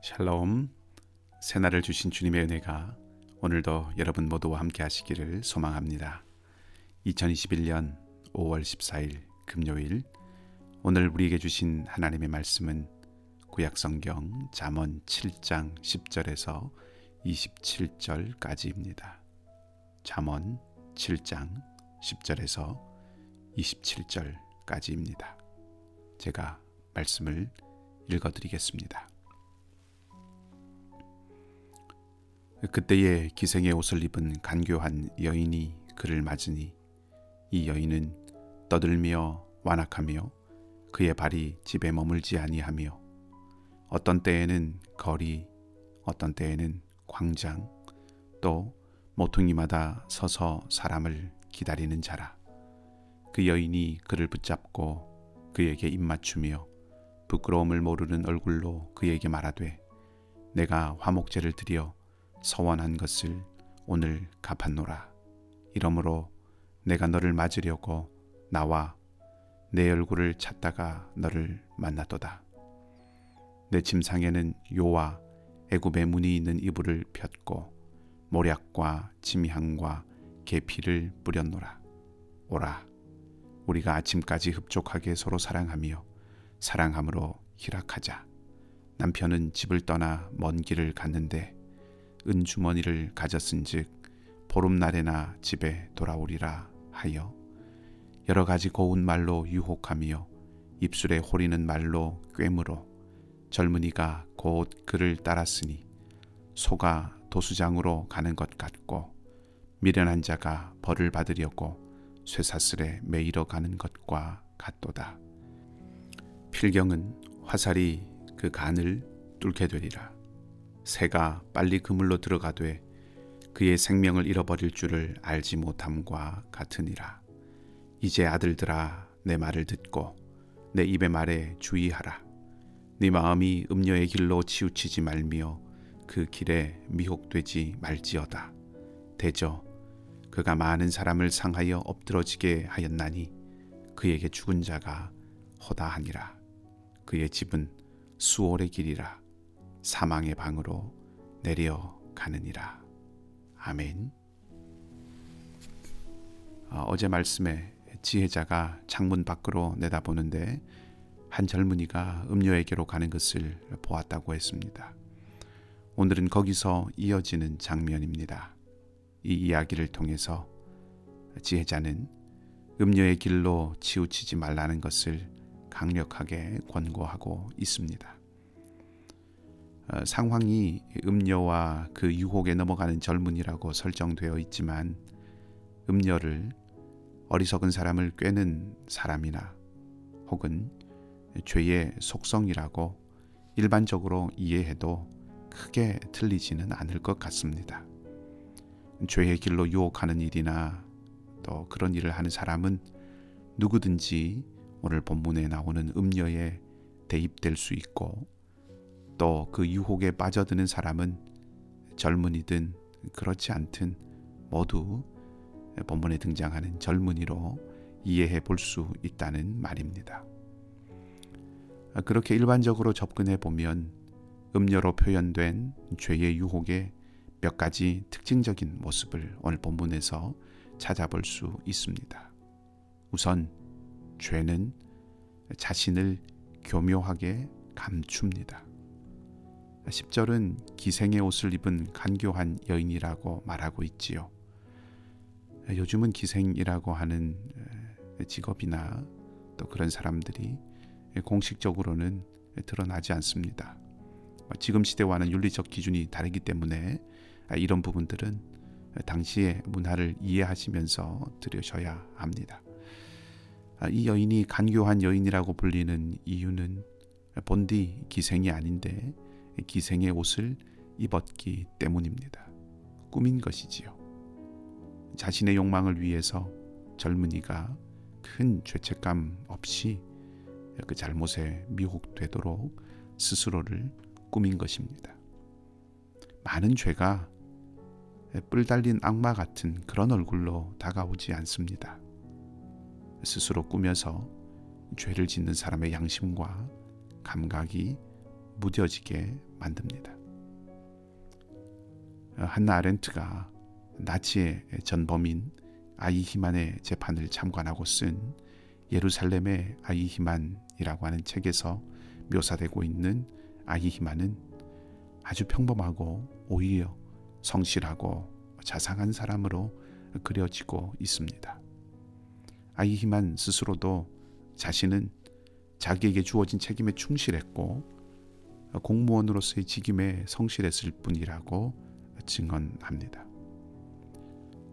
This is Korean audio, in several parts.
샬롬, 새날을 주신 주님의 은혜가 오늘도 여러분 모두와 함께 하시기를 소망합니다. 2021년 5월 14일 금요일, 오늘 우리에게 주신 하나님의 말씀은 구약성경 잠언 7장 10절에서 27절까지입니다. 잠언 7장 10절에서 27절까지입니다. 제가 말씀을 읽어드리겠습니다. 그때에 기생의 옷을 입은 간교한 여인이 그를 맞으니 이 여인은 떠들며 완악하며 그의 발이 집에 머물지 아니하며 어떤 때에는 거리, 어떤 때에는 광장, 또 모퉁이마다 서서 사람을 기다리는 자라. 그 여인이 그를 붙잡고 그에게 입맞추며 부끄러움을 모르는 얼굴로 그에게 말하되 내가 화목제를 드려 서원한 것을 오늘 갚았노라. 이러므로 내가 너를 맞으려고 나와 내 얼굴을 찾다가 너를 만났도다. 내 침상에는 요와 애굽의 무늬 있는 이불을 폈고 모략과 침향과 계피를 뿌렸노라. 오라, 우리가 아침까지 흡족하게 서로 사랑하며 사랑함으로 희락하자. 남편은 집을 떠나 먼 길을 갔는데 은주머니를 가졌은즉 보름날에나 집에 돌아오리라 하여 여러 가지 고운 말로 유혹하며 입술에 호리는 말로 꿰물어 젊은이가 곧 그를 따랐으니 소가 도수장으로 가는 것 같고 미련한 자가 벌을 받으려고 쇠사슬에 매이러 가는 것과 같도다. 필경은 화살이 그 간을 뚫게 되리라. 새가 빨리 그물로 들어가되 그의 생명을 잃어버릴 줄을 알지 못함과 같으니라. 이제 아들들아, 내 말을 듣고 내 입의 말에 주의하라. 네 마음이 음녀의 길로 치우치지 말며 그 길에 미혹되지 말지어다. 대저 그가 많은 사람을 상하여 엎드러지게 하였나니 그에게 죽은 자가 허다하니라. 그의 집은 수월의 길이라. 사망의 방으로 내려가느니라. 아멘. 어제 말씀에 지혜자가 창문 밖으로 내다보는데 한 젊은이가 음녀에게로 가는 것을 보았다고 했습니다. 오늘은 거기서 이어지는 장면입니다. 이 이야기를 통해서 지혜자는 음녀의 길로 치우치지 말라는 것을 강력하게 권고하고 있습니다. 상황이 음녀와 그 유혹에 넘어가는 젊은이라고 설정되어 있지만 음녀를 어리석은 사람을 꿰는 사람이나 혹은 죄의 속성이라고 일반적으로 이해해도 크게 틀리지는 않을 것 같습니다. 죄의 길로 유혹하는 일이나 또 그런 일을 하는 사람은 누구든지 오늘 본문에 나오는 음녀에 대입될 수 있고 또 그 유혹에 빠져드는 사람은 젊은이든 그렇지 않든 모두 본문에 등장하는 젊은이로 이해해 볼 수 있다는 말입니다. 그렇게 일반적으로 접근해 보면 음녀로 표현된 죄의 유혹의 몇 가지 특징적인 모습을 오늘 본문에서 찾아볼 수 있습니다. 우선 죄는 자신을 교묘하게 감춥니다. 10절은 기생의 옷을 입은 간교한 여인이라고 말하고 있지요. 요즘은 기생이라고 하는 직업이나 또 그런 사람들이 공식적으로는 드러나지 않습니다. 지금 시대와는 윤리적 기준이 다르기 때문에 이런 부분들은 당시의 문화를 이해하시면서 들으셔야 합니다. 이 여인이 간교한 여인이라고 불리는 이유는 본디 기생이 아닌데 기생의 옷을 입었기 때문입니다. 꾸민 것이지요. 자신의 욕망을 위해서 젊은이가 큰 죄책감 없이 그 잘못에 미혹되도록 스스로를 꾸민 것입니다. 많은 죄가 뿔 달린 악마 같은 그런 얼굴로 다가오지 않습니다. 스스로 꾸며서 죄를 짓는 사람의 양심과 감각이 무뎌지게 만듭니다. 한나 아렌트가 나치의 전범인 아이히만의 재판을 참관하고 쓴 예루살렘의 아이히만이라고 하는 책에서 묘사되고 있는 아이히만은 아주 평범하고 오히려 성실하고 자상한 사람으로 그려지고 있습니다. 아이히만 스스로도 자신은 자기에게 주어진 책임에 충실했고 공무원으로서의 직임에 성실했을 뿐이라고 증언합니다.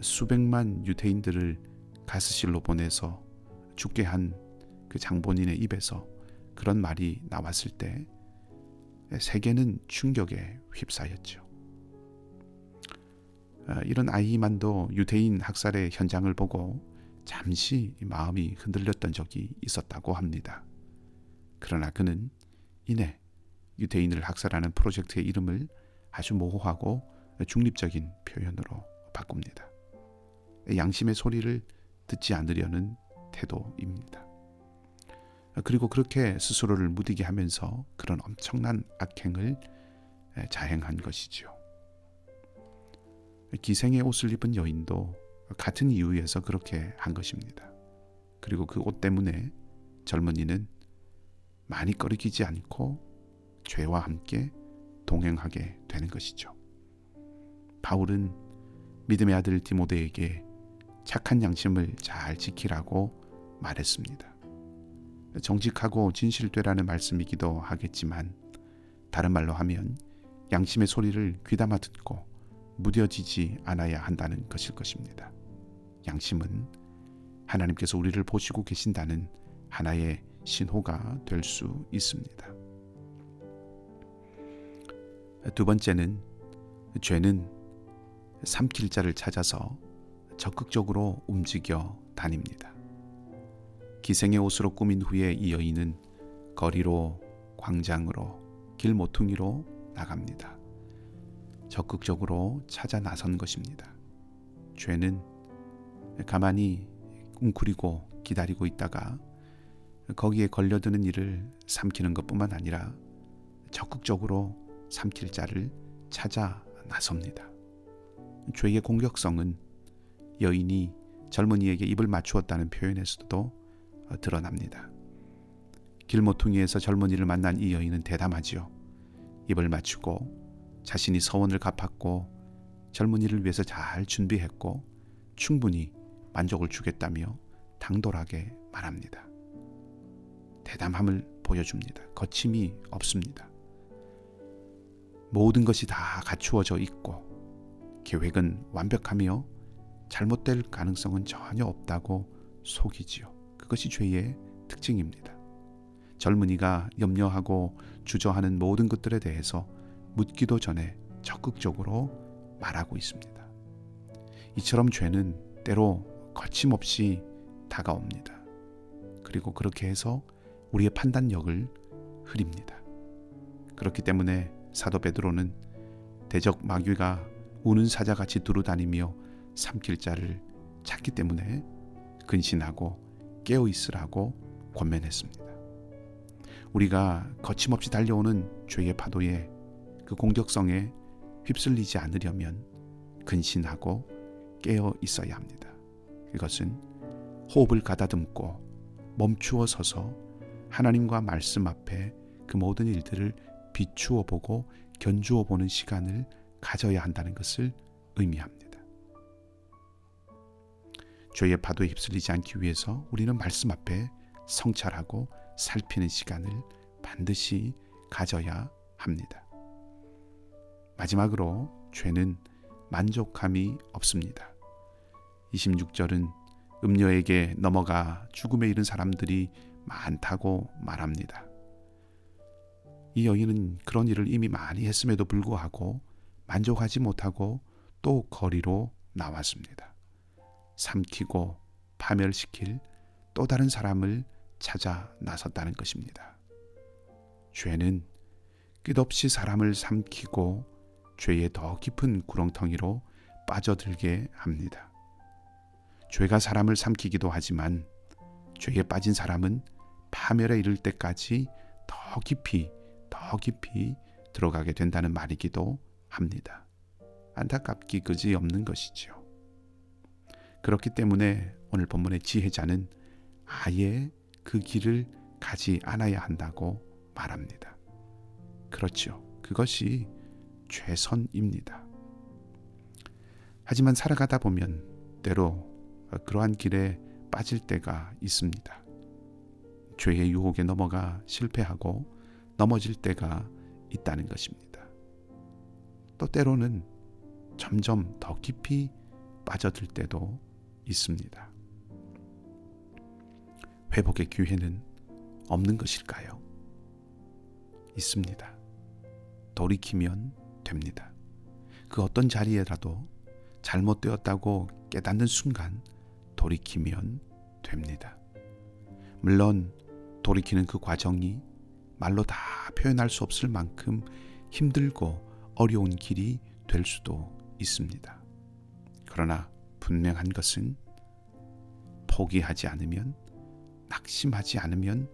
수백만 유대인들을 가스실로 보내서 죽게 한 그 장본인의 입에서 그런 말이 나왔을 때 세계는 충격에 휩싸였죠. 이런 아이히만도 유대인 학살의 현장을 보고 잠시 마음이 흔들렸던 적이 있었다고 합니다. 그러나 그는 이내 유대인을 학살하는 프로젝트의 이름을 아주 모호하고 중립적인 표현으로 바꿉니다. 양심의 소리를 듣지 않으려는 태도입니다. 그리고 그렇게 스스로를 무디게 하면서 그런 엄청난 악행을 자행한 것이죠. 기생의 옷을 입은 여인도 같은 이유에서 그렇게 한 것입니다. 그리고 그 옷 때문에 젊은이는 많이 꺼리기지 않고 죄와 함께 동행하게 되는 것이죠. 바울은 믿음의 아들 디모데에게 착한 양심을 잘 지키라고 말했습니다. 정직하고 진실되라는 말씀이기도 하겠지만 다른 말로 하면 양심의 소리를 귀담아 듣고 무뎌지지 않아야 한다는 것일 것입니다. 양심은 하나님께서 우리를 보시고 계신다는 하나의 신호가 될 수 있습니다. 두 번째는 죄는 삼킬 자를 찾아서 적극적으로 움직여 다닙니다. 기생의 옷으로 꾸민 후에 이 여인은 거리로, 광장으로, 길 모퉁이로 나갑니다. 적극적으로 찾아 나선 것입니다. 죄는 가만히 웅크리고 기다리고 있다가 거기에 걸려드는 일을 삼키는 것뿐만 아니라 적극적으로 삼킬 자를 찾아 나섭니다. 죄의 공격성은 여인이 젊은이에게 입을 맞추었다는 표현에서도 드러납니다. 길모퉁이에서 젊은이를 만난 이 여인은 대담하지요. 입을 맞추고 자신이 서원을 갚았고 젊은이를 위해서 잘 준비했고 충분히 만족을 주겠다며 당돌하게 말합니다. 대담함을 보여줍니다. 거침이 없습니다. 모든 것이 다 갖추어져 있고 계획은 완벽하며 잘못될 가능성은 전혀 없다고 속이지요. 그것이 죄의 특징입니다. 젊은이가 염려하고 주저하는 모든 것들에 대해서 묻기도 전에 적극적으로 말하고 있습니다. 이처럼 죄는 때로 거침없이 다가옵니다. 그리고 그렇게 해서 우리의 판단력을 흐립니다. 그렇기 때문에 사도 베드로는 대적 마귀가 우는 사자같이 두루다니며 삼킬 자를 찾기 때문에 근신하고 깨어있으라고 권면했습니다. 우리가 거침없이 달려오는 죄의 파도에 그 공격성에 휩쓸리지 않으려면 근신하고 깨어 있어야 합니다. 이것은 호흡을 가다듬고 멈추어 서서 하나님과 말씀 앞에 그 모든 일들을 비추어 보고 견주어 보는 시간을 가져야 한다는 것을 의미합니다. 죄의 파도에 휩쓸리지 않기 위해서 우리는 말씀 앞에 성찰하고 살피는 시간을 반드시 가져야 합니다. 마지막으로 죄는 만족함이 없습니다. 26절은 음녀에게 넘어가 죽음에 이른 사람들이 많다고 말합니다. 이 여인은 그런 일을 이미 많이 했음에도 불구하고 만족하지 못하고 또 거리로 나왔습니다. 삼키고 파멸시킬 또 다른 사람을 찾아 나섰다는 것입니다. 죄는 끝없이 사람을 삼키고 죄의 더 깊은 구렁텅이로 빠져들게 합니다. 죄가 사람을 삼키기도 하지만 죄에 빠진 사람은 파멸에 이를 때까지 더 깊이 더 깊이 들어가게 된다는 말이기도 합니다. 안타깝기 그지없는 것이지요. 그렇기 때문에 오늘 본문의 지혜자는 아예 그 길을 가지 않아야 한다고 말합니다. 그렇죠. 그것이 최선입니다. 하지만 살아가다 보면 때로 그러한 길에 빠질 때가 있습니다. 죄의 유혹에 넘어가 실패하고 넘어질 때가 있다는 것입니다. 또 때로는 점점 더 깊이 빠져들 때도 있습니다. 회복의 기회는 없는 것일까요? 있습니다. 돌이키면 됩니다. 그 어떤 자리에라도 잘못되었다고 깨닫는 순간 돌이키면 됩니다. 물론 돌이키는 그 과정이 말로 다 표현할 수 없을 만큼 힘들고 어려운 길이 될 수도 있습니다. 그러나 분명한 것은 포기하지 않으면, 낙심하지 않으면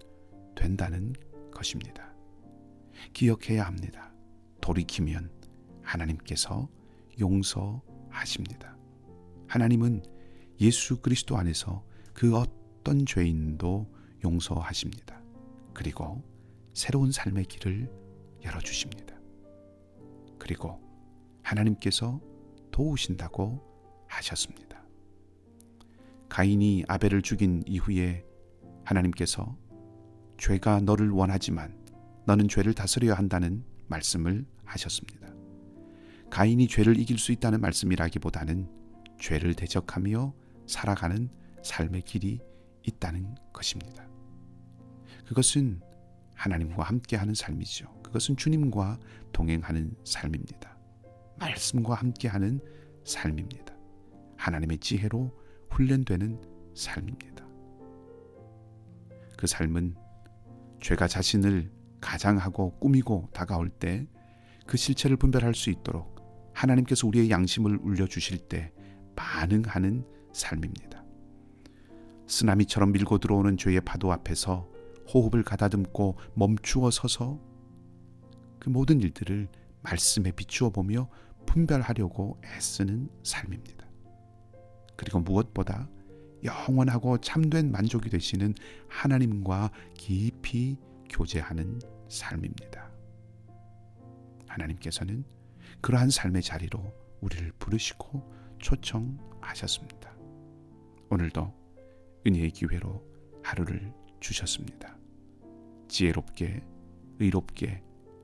된다는 것입니다. 기억해야 합니다. 돌이키면 하나님께서 용서하십니다. 하나님은 예수 그리스도 안에서 그 어떤 죄인도 용서하십니다. 그리고 새로운 삶의 길을 열어주십니다. 그리고 하나님께서 도우신다고 하셨습니다. 가인이 아벨을 죽인 이후에 하나님께서 죄가 너를 원하지만 너는 죄를 다스려야 한다는 말씀을 하셨습니다. 가인이 죄를 이길 수 있다는 말씀이라기보다는 죄를 대적하며 살아가는 삶의 길이 있다는 것입니다. 그것은 하나님과 함께하는 삶이죠. 그것은 주님과 동행하는 삶입니다. 말씀과 함께하는 삶입니다. 하나님의 지혜로 훈련되는 삶입니다. 그 삶은 죄가 자신을 가장하고 꾸미고 다가올 때 그 실체를 분별할 수 있도록 하나님께서 우리의 양심을 울려주실 때 반응하는 삶입니다. 쓰나미처럼 밀고 들어오는 죄의 파도 앞에서 호흡을 가다듬고 멈추어 서서 그 모든 일들을 말씀에 비추어 보며 분별하려고 애쓰는 삶입니다. 그리고 무엇보다 영원하고 참된 만족이 되시는 하나님과 깊이 교제하는 삶입니다. 하나님께서는 그러한 삶의 자리로 우리를 부르시고 초청하셨습니다. 오늘도 은혜의 기회로 하루를 주셨습니다. 지혜롭게, 의롭게,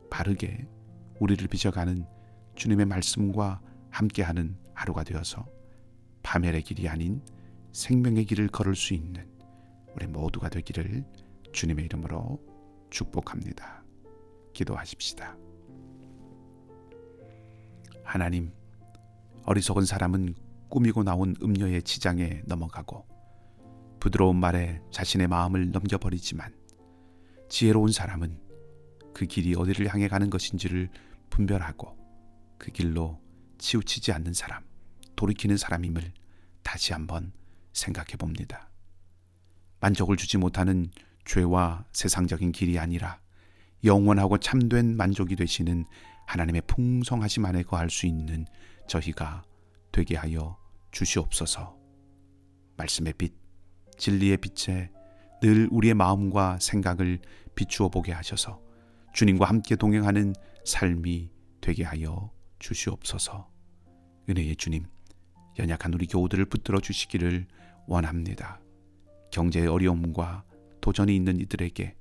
바르게 우리를 빚어가는 주님의 말씀과 함께하는 하루가 되어서 파멸의 길이 아닌 생명의 길을 걸을 수 있는 우리 모두가 되기를 주님의 이름으로 축복합니다. 기도하십시다. 하나님, 어리석은 사람은 꾸미고 나온 음료의 치장에 넘어가고 부드러운 말에 자신의 마음을 넘겨버리지만 지혜로운 사람은 그 길이 어디를 향해 가는 것인지를 분별하고 그 길로 치우치지 않는 사람, 돌이키는 사람임을 다시 한번 생각해 봅니다. 만족을 주지 못하는 죄와 세상적인 길이 아니라 영원하고 참된 만족이 되시는 하나님의 풍성하심 안에 거할 수 있는 저희가 되게 하여 주시옵소서. 말씀의 빛, 진리의 빛에 늘 우리의 마음과 생각을 비추어 보게 하셔서 주님과 함께 동행하는 삶이 되게 하여 주시옵소서. 은혜의 주님, 연약한 우리 교우들을 붙들어 주시기를 원합니다. 경제의 어려움과 도전이 있는 이들에게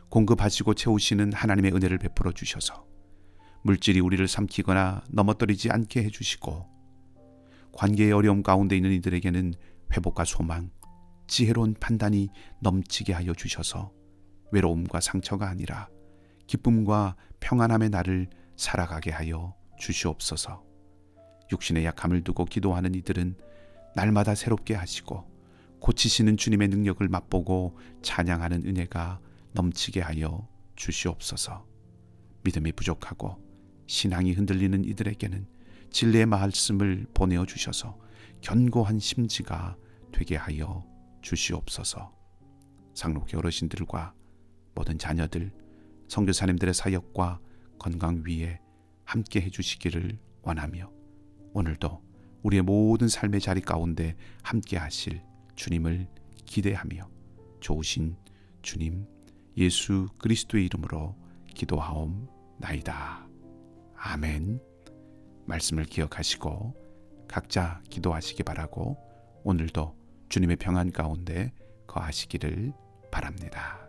공급하시고 채우시는 하나님의 은혜를 베풀어 주셔서 물질이 우리를 삼키거나 넘어뜨리지 않게 해주시고 관계의 어려움 가운데 있는 이들에게는 회복과 소망, 지혜로운 판단이 넘치게 하여 주셔서 외로움과 상처가 아니라 기쁨과 평안함의 날을 살아가게 하여 주시옵소서. 육신의 약함을 두고 기도하는 이들은 날마다 새롭게 하시고 고치시는 주님의 능력을 맛보고 찬양하는 은혜가 넘치게 하여 주시옵소서. 믿음이 부족하고 신앙이 흔들리는 이들에게는 진리의 말씀을 보내어 주셔서 견고한 심지가 되게 하여 주시옵소서. 상록회 어르신들과 모든 자녀들, 선교사님들의 사역과 건강 위에 함께 해주시기를 원하며 오늘도 우리의 모든 삶의 자리 가운데 함께 하실 주님을 기대하며 좋으신 주님 예수 그리스도의 이름으로 기도하옵나이다. 아멘. 말씀을 기억하시고 각자 기도하시기 바라고 오늘도 주님의 평안 가운데 거하시기를 바랍니다.